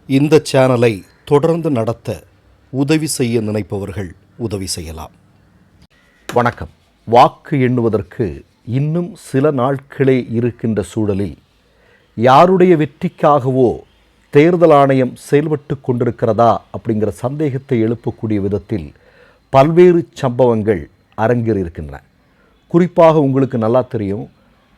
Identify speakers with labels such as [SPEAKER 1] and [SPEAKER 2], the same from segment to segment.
[SPEAKER 1] இந்த சேனலை தொடர்ந்து நடத்த உதவி செய்ய நினைப்பவர்கள் உதவி செய்யலாம்.
[SPEAKER 2] வணக்கம். வாக்கு எண்ணுவதற்கு இன்னும் சில நாட்களே இருக்கின்ற சூழலில் யாருடைய வெற்றிக்காகவோ தேர்தல் ஆணையம் செயல்பட்டு கொண்டிருக்கிறதா அப்படிங்கிற சந்தேகத்தை எழுப்பக்கூடிய விதத்தில் பல்வேறு சம்பவங்கள் அரங்கேறியிருக்கின்றன. குறிப்பாக உங்களுக்கு நல்லா தெரியும்,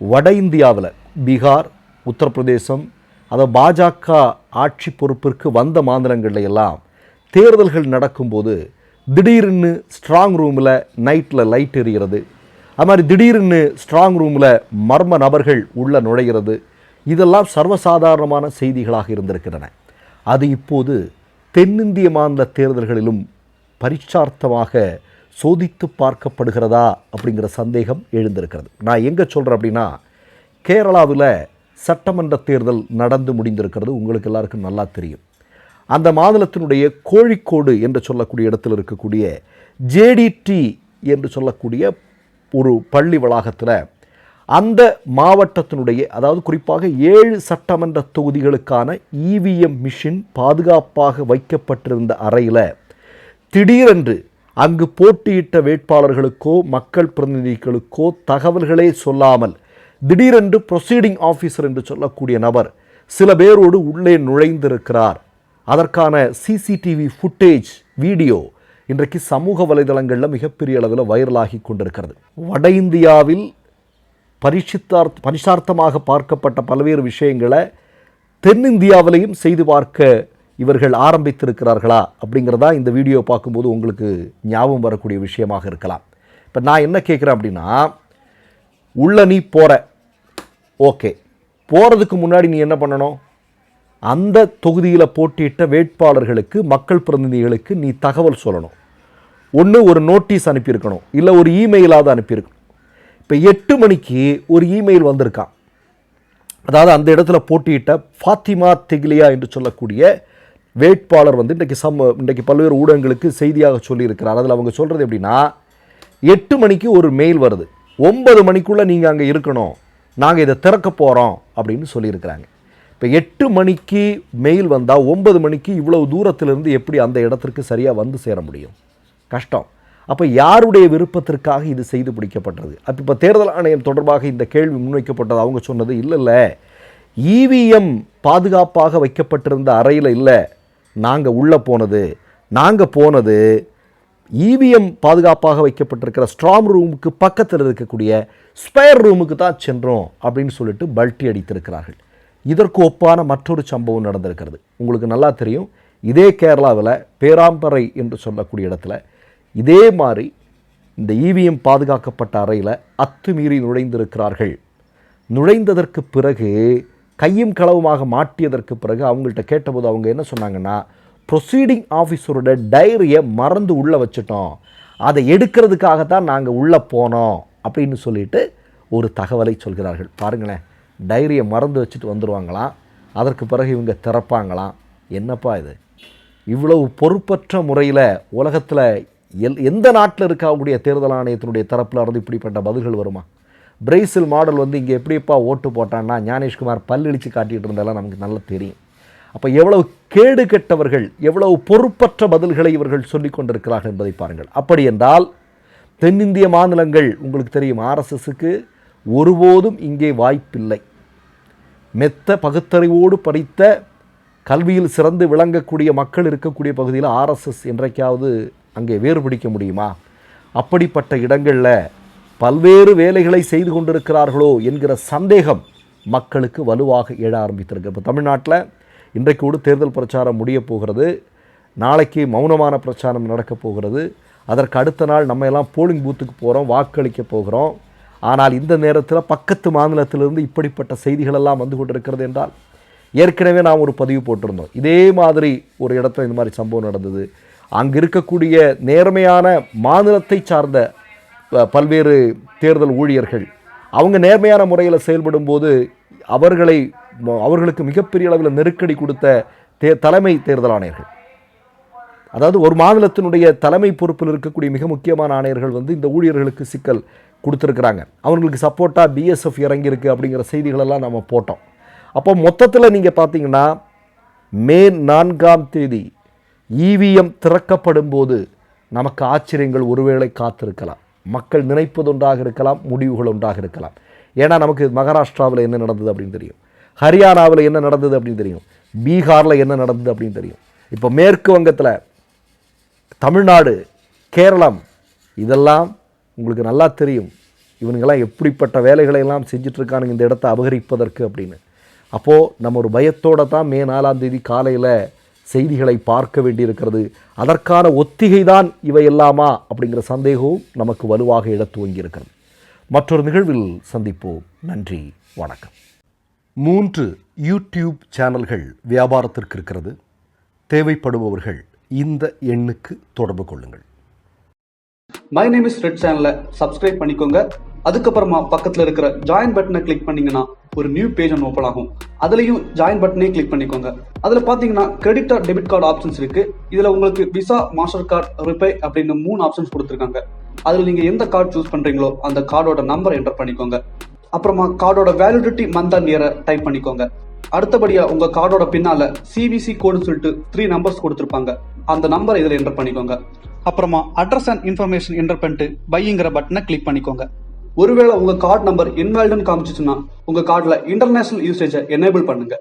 [SPEAKER 2] வட இந்தியாவில் பீகார், உத்தரப்பிரதேசம், அதை பாஜக ஆட்சி பொறுப்பிற்கு வந்த மாநிலங்களில் எல்லாம் தேர்தல்கள் நடக்கும்போது திடீர்னு ஸ்ட்ராங் ரூமில் நைட்டில் லைட் எரிகிறது, அது மாதிரி திடீர்னு ஸ்ட்ராங் ரூமில் மர்ம நபர்கள் உள்ள நுழைகிறது, இதெல்லாம் சர்வசாதாரணமான செய்திகளாக இருந்திருக்கின்றன. அது இப்போது தென்னிந்திய மாநில தேர்தல்களிலும் பரீட்சார்த்தமாக சோதித்து பார்க்கப்படுகிறதா அப்படிங்கிற சந்தேகம் எழுந்திருக்கிறது. நான் எங்கே சொல்கிறேன் அப்படின்னா, கேரளாவில் சட்டமன்ற தேர்தல் நடந்து முடிந்திருக்கிறது. உங்களுக்கு எல்லாருக்கும் நல்லா தெரியும். அந்த மாநிலத்தினுடைய கோழிக்கோடு என்று சொல்லக்கூடிய இடத்தில் இருக்கக்கூடிய ஜேடிடி என்று சொல்லக்கூடிய ஒரு பள்ளி வளாகத்தில் அந்த மாவட்டத்தினுடைய, அதாவது குறிப்பாக 7 சட்டமன்ற தொகுதிகளுக்கான இவிஎம் மிஷின் பாதுகாப்பாக வைக்கப்பட்டிருந்த அறையில் திடீரென்று அங்கு போட்டியிட்ட வேட்பாளர்களுக்கோ மக்கள் பிரதிநிதிகளுக்கோ தகவல்களே சொல்லாமல் திடீரென்று ப்ரொசீடிங் ஆஃபீஸர் என்று சொல்லக்கூடிய நபர் சில பேரோடு உள்ளே நுழைந்திருக்கிறார். அதற்கான சிசிடிவி ஃபுட்டேஜ் வீடியோ இன்றைக்கு சமூக வலைதளங்களில் மிகப்பெரிய அளவில் வைரலாகி கொண்டிருக்கிறது. வட இந்தியாவில் பரிசார்த்தமாக பார்க்கப்பட்ட பல்வேறு விஷயங்களை தென்னிந்தியாவிலையும் செய்து பார்க்க இவர்கள் ஆரம்பித்திருக்கிறார்களா அப்படிங்கிறதா இந்த வீடியோ பார்க்கும்போது உங்களுக்கு ஞாபகம் வரக்கூடிய விஷயமாக இருக்கலாம். இப்போ நான் என்ன கேட்குறேன் அப்படின்னா, உள்ள நீ போகிற, ஓகே, போகிறதுக்கு முன்னாடி நீ என்ன பண்ணணும்? அந்த தொகுதியில் போட்டியிட்ட வேட்பாளர்களுக்கு மக்கள் பிரதிநிதிகளுக்கு நீ தகவல் சொல்லணும். ஒன்று ஒரு நோட்டீஸ் அனுப்பியிருக்கணும், இல்லை ஒரு இமெயிலாவது அனுப்பியிருக்கணும். இப்போ 8 மணிக்கு ஒரு இமெயில் வந்திருக்கான். அதாவது அந்த இடத்துல போட்டியிட்ட ஃபாத்திமா தெகிலியா என்று சொல்லக்கூடிய வேட்பாளர் இன்றைக்கு பல்வேறு ஊடகங்களுக்கு செய்தியாக சொல்லியிருக்கிறார். அதில் அவங்க சொல்கிறது எப்படின்னா, 8 மணிக்கு ஒரு மெயில் வருது, 9 மணிக்குள்ளே நீங்கள் அங்கே இருக்கணும், நாங்கள் இதை திறக்க போகிறோம் அப்படின்னு சொல்லியிருக்கிறாங்க. இப்போ 8 மணிக்கு மெயில் வந்தால் 9 மணிக்கு இவ்வளவு தூரத்திலிருந்து எப்படி அந்த இடத்திற்கு சரியாக வந்து சேர முடியும்? கஷ்டம். அப்போ யாருடைய விருப்பத்திற்காக இது செய்து பிடிக்கப்பட்டது? அப்போ இப்போ தேர்தல் ஆணையம் தொடர்பாக இந்த கேள்வி முன்வைக்கப்பட்டது. அவங்க சொன்னது இல்லை, இவிஎம் பாதுகாப்பாக வைக்கப்பட்டிருந்த அறையில் இல்லை, நாங்கள் உள்ளே போனது இவிஎம் பாதுகாப்பாக வைக்கப்பட்டிருக்கிற ஸ்ட்ராங் ரூமுக்கு பக்கத்தில் இருக்கக்கூடிய ஸ்பேர் ரூமுக்கு தான் சென்றோம் அப்படின்னு சொல்லிட்டு பல்ட்டி அடித்திருக்கிறார்கள். இதற்கு ஒப்பான மற்றொரு சம்பவம் நடந்திருக்கிறது. உங்களுக்கு நல்லா தெரியும், இதே கேரளாவில் பேராம்பரை என்று சொல்லக்கூடிய இடத்துல இதே மாதிரி இந்த இவிஎம் பாதுகாக்கப்பட்ட அறையில் அத்துமீறி நுழைந்திருக்கிறார்கள். நுழைந்ததற்கு பிறகு கையும் களவுமாக மாட்டியதற்கு பிறகு அவங்கள்ட்ட கேட்டபோது அவங்க என்ன சொன்னாங்கன்னா, ப்ரொசீடிங் ஆஃபீஸரோட டைரியை மறந்து உள்ளே வச்சுட்டோம், அதை எடுக்கிறதுக்காகத்தான் நாங்கள் உள்ளே போனோம் அப்படின்னு சொல்லிட்டு ஒரு தகவலை சொல்கிறார்கள். பாருங்களேன், டைரியை மறந்து வச்சுட்டு வந்துடுவாங்களாம், அதற்கு பிறகு இவங்க திறப்பாங்களாம். என்னப்பா இது? இவ்வளவு பொறுப்பற்ற முறையில் உலகத்தில் எந்த நாட்டில் இருக்கக்கூடிய தேர்தல் ஆணையத்தினுடைய தரப்பில் இருந்து இப்படிப்பட்ட பதில்கள் வருமா? பிரேசில் மாடல் இங்கே எப்படிப்பா ஓட்டு போட்டான்னா ஞானேஷ்குமார் பல்லிழிச்சு காட்டிகிட்டு இருந்தாலும் நமக்கு நல்லா தெரியும். அப்போ எவ்வளவு கேடு கெட்டவர்கள், எவ்வளவு பொறுப்பற்ற பதில்களை இவர்கள் சொல்லிக் கொண்டிருக்கிறார்கள் என்பதை பாருங்கள். அப்படி என்றால் தென்னிந்திய மாநிலங்கள் உங்களுக்கு தெரியும், ஆர்எஸ்எஸ்க்கு ஒருபோதும் இங்கே வாய்ப்பில்லை. மெத்த பகுத்தறிவோடு படித்த கல்வியில் சிறந்து விளங்கக்கூடிய மக்கள் இருக்கக்கூடிய பகுதியில் ஆர்எஸ்எஸ் என்றைக்காவது அங்கே வேறுபிடிக்க முடியுமா? அப்படிப்பட்ட இடங்களில் பல்வேறு வேலைகளை செய்து கொண்டிருக்கிறார்களோ என்கிற சந்தேகம் மக்களுக்கு வலுவாக எழ ஆரம்பித்திருக்கு. இப்போ தமிழ்நாட்டில் இன்றைக்கூட தேர்தல் பிரச்சாரம் முடிய போகிறது, நாளைக்கு மௌனமான பிரச்சாரம் நடக்கப் போகிறது, அதற்கு அடுத்த நாள் நம்ம எல்லாம் போலிங் பூத்துக்கு போகிறோம், வாக்களிக்க போகிறோம். ஆனால் இந்த நேரத்தில் பக்கத்து மாநிலத்திலிருந்து இப்படிப்பட்ட செய்திகளெல்லாம் வந்து கொண்டிருக்கிறது என்றால், ஏற்கனவே நாம் ஒரு பதிவு போட்டிருந்தோம், இதே மாதிரி ஒரு இடத்துல இந்த மாதிரி சம்பவம் நடந்தது. அங்கு இருக்கக்கூடிய நேர்மையான மாநிலத்தை சார்ந்த பல்வேறு தேர்தல் ஊழியர்கள் அவங்க நேர்மையான முறையில் செயல்படும் போது அவர்களுக்கு மிகப்பெரிய அளவில் நெருக்கடி கொடுத்த தலைமை தேர்தல் ஆணையர்கள், அதாவது ஒரு மாநிலத்தினுடைய தலைமை பொறுப்பில் இருக்கக்கூடிய மிக முக்கியமான ஆணையர்கள் இந்த ஊழியர்களுக்கு சிக்கல் கொடுத்துருக்குறாங்க. அவங்களுக்கு சப்போர்ட்டாக பிஎஸ்எஃப் இறங்கியிருக்கு அப்படிங்கிற செய்திகளெல்லாம் நம்ம போட்டோம். அப்போ மொத்தத்தில் நீங்கள் பார்த்தீங்கன்னா மே 4ஆம் தேதி இவிஎம் திறக்கப்படும் போது நமக்கு ஆச்சரியங்கள் ஒருவேளை காத்திருக்கலாம். மக்கள் நினைப்பது ஒன்றாக இருக்கலாம், முடிவுகள் ஒன்றாக இருக்கலாம். ஏன்னா நமக்கு மகாராஷ்டிராவில் என்ன நடந்தது அப்படின்னு தெரியும், ஹரியானாவில் என்ன நடந்தது அப்படின்னு தெரியும், பீகாரில் என்ன நடந்தது அப்படின்னு தெரியும். இப்போ மேற்கு வங்கத்தில், தமிழ்நாடு, கேரளம், இதெல்லாம் உங்களுக்கு நல்லா தெரியும். இவனுங்கெல்லாம் எப்படிப்பட்ட வேலைகளை எல்லாம் செஞ்சிட்ருக்கானுங்க இந்த இடத்தை அபகரிப்பதற்கு அப்படின்னு. அப்போது நம்ம ஒரு பயத்தோடு தான் மே 4ஆம் தேதி காலையில் செய்திகளை பார்க்க வேண்டியிருக்கிறது. அதற்கான ஒத்திகை தான் இவை எல்லாமா அப்படிங்கிற சந்தேகமும் நமக்கு வலுவாக எழத் துவங்கியிருக்கிறது. மற்றொரு நிகழ்வில் சந்திப்போம். நன்றி, வணக்கம். 3 யூடியூப் சேனல்கள் வியாபாரத்திற்கு இருக்கிறது. தேவைப்படுபவர்கள் இந்த எண்ணுக்கு தொடர்பு கொள்ளுங்கள்.
[SPEAKER 3] மை நேம் இஸ் ரெட் சேனலை சப்ஸ்கிரைப் பண்ணிக்கோங்க. அதுக்கப்புறமா பக்கத்தில் இருக்கிற ஜாயின் பட்டனை கிளிக் பண்ணீங்கன்னா ஒரு நியூ பேஜ் ஒன்று ஓப்பன் ஆகும். அதுலேயும் ஜாயின் பட்டனே கிளிக் பண்ணிக்கோங்க. அதில் பார்த்தீங்கன்னா credit card, debit card options இருக்கு. இதில் உங்களுக்கு விசா, மாஸ்டர் கார்டு, ரிப்பே அப்படின்னு 3 ஆப்ஷன்ஸ் கொடுத்துருக்காங்க. அதில் நீங்கள் எந்த கார்டு சூஸ் பண்ணுறீங்களோ அந்த கார்டோட நம்பர் என்டர் பண்ணிக்கோங்க. அப்புறமா கார்டோட வேலிடிட்டி மந்த் அண்ட் இயரை டைப் பண்ணிக்கோங்க. அடுத்தபடியாக உங்கள் கார்டோட பின்னால் சிவிசி கோடுன்னு சொல்லிட்டு 3 நம்பர்ஸ் கொடுத்துருப்பாங்க. அந்த நம்பரை இதில் என்டர் பண்ணிக்கோங்க. அப்புறமா அட்ரஸ் அண்ட் இன்ஃபர்மேஷன் என்டர் பண்ணிட்டு பைங்கிற பட்டனை கிளிக் பண்ணிக்கோங்க. ஒருவேளை உங்க கார்டு நம்பர் இன்வாலிட்னு காமிச்சிச்சுன்னா உங்க கார்டில் இன்டர்நேஷனல் யூசேஜை எனேபிள் பண்ணுங்க.